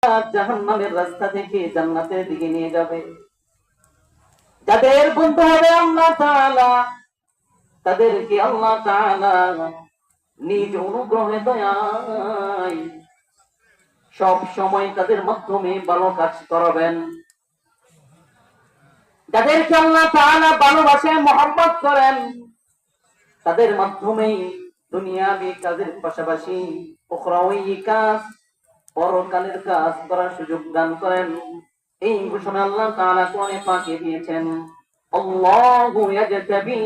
জাহান্নামের রাস্তা থেকে জান্নাতের দিকে নিয়ে যাবে। যাদের বন্ধু হবে আল্লাহ তাআলা, তাদেরকে আল্লাহ তাআলা নিজ অনুগ্রহে দয়ায় সব সময় তাদের মাধ্যমে ভালো কাজ করাবেন। যাদেরকে আল্লাহ তাআলা ভালোবাসেন, মহব্বত করেন, তাদের মাধ্যমেই দুনিয়াবি কাজের পাশাপাশি উখরাওয়ি কাজ, পরকালের কাজ করার সুযোগ দান করেন। এই ঘোষণা আল্লাহ তাআলা কোরআনে পাকে দিয়েছেন, আল্লাহু ইয়াজতাবি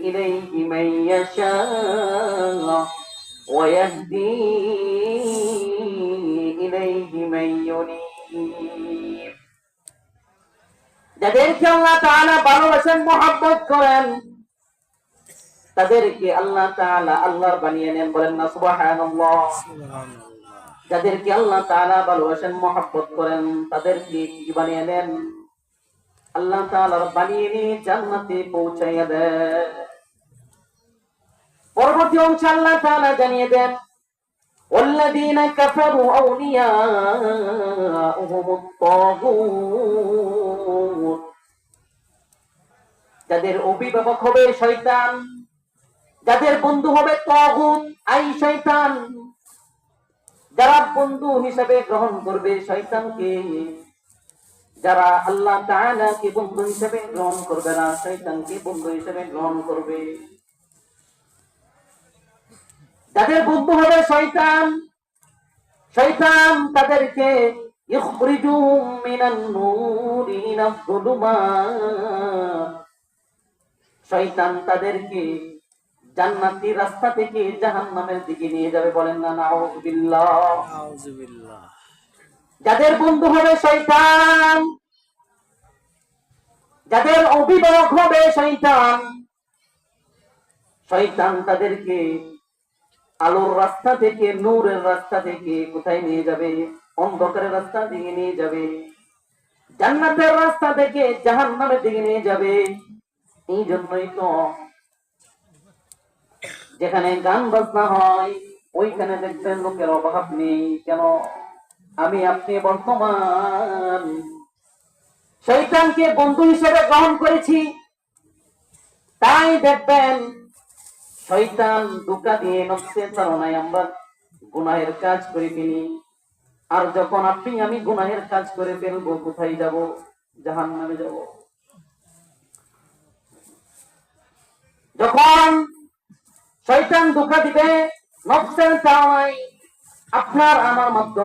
ইলাইহি মান ইয়াশা ওয়া ইয়াহদি ইলাইহি মান ইউনিব। যাদেরকে আল্লাহ তাআলা ভালোবাসেন, মহব্বত করেন, তাদেরকে আল্লাহ তাআলা আল্লাহর বানিয়ে নেন। বলেন না সুবহানাল্লাহ। যাদেরকে আল্লাহ তাআলা ভালোবাসেন, মহব্বত করেন, তাদেরকে কি বানিয়ে নেন? আল্লাহ তাআলা বানিয়ে নিয়ে জান্নাতে পৌঁছাইয়া দেন। পরবর্তী অংশে আল্লাহ তাআলা জানিয়ে দেন, ওয়াল্লাযীনা কাফারু আউলিয়াউহুমুত তাগুত। যাদের অভিভাবক হবে শয়তান, যাদের বন্ধু হবে তাগুত আই শয়তান, যারা বন্ধু হিসেবে গ্রহণ করবে শয়তানকে, যারা আল্লাহ তাআলাকে বন্ধু হিসেবে গ্রহণ করবে না, শয়তানকে বন্ধু হিসেবে গ্রহণ করবে। যাদের বন্ধু হবে শয়তান, শয়তান তাদেরকে ইখরিজুহুম মিনান নূরি ইলাজ যুলুমাত, শয়তান তাদেরকে জান্নাতি রাস্তা থেকে জাহান্নামের দিকে নিয়ে যাবে। বলেন না নাউযুবিল্লাহ। যাদের বন্ধু হবে শয়তান, যাদের অভিভাবক হবে শয়তান, শয়তান তাদেরকে আলোর রাস্তা থেকে, নূরের রাস্তা থেকে কোথায় নিয়ে যাবে? অন্ধকারের রাস্তা দিকে নিয়ে যাবে। জান্নাতের রাস্তা থেকে জাহান্নামের দিকে নিয়ে যাবে। এই জন্যই তো যেখানে গান বাজনা হয় ওইখানে দেখবেন লোকের অভাব নেই। কেন? আমি আপনি বর্তমান শয়তানকে বন্ধু হিসেবে গ্রহণ করেছি, তাই দেখবেন শয়তান ধোঁকা দিয়ে নফসে চালনায় আমরা গুনাহের কাজ করে ফেলি। আর যখন আপনি আমি গুনাহের কাজ করে ফেলবো, কোথায় যাব? জাহান্নামে যাব। যখন শয়তান ধোঁকা দিবে নফসের চালনায় আপনার আমার মাধ্যমে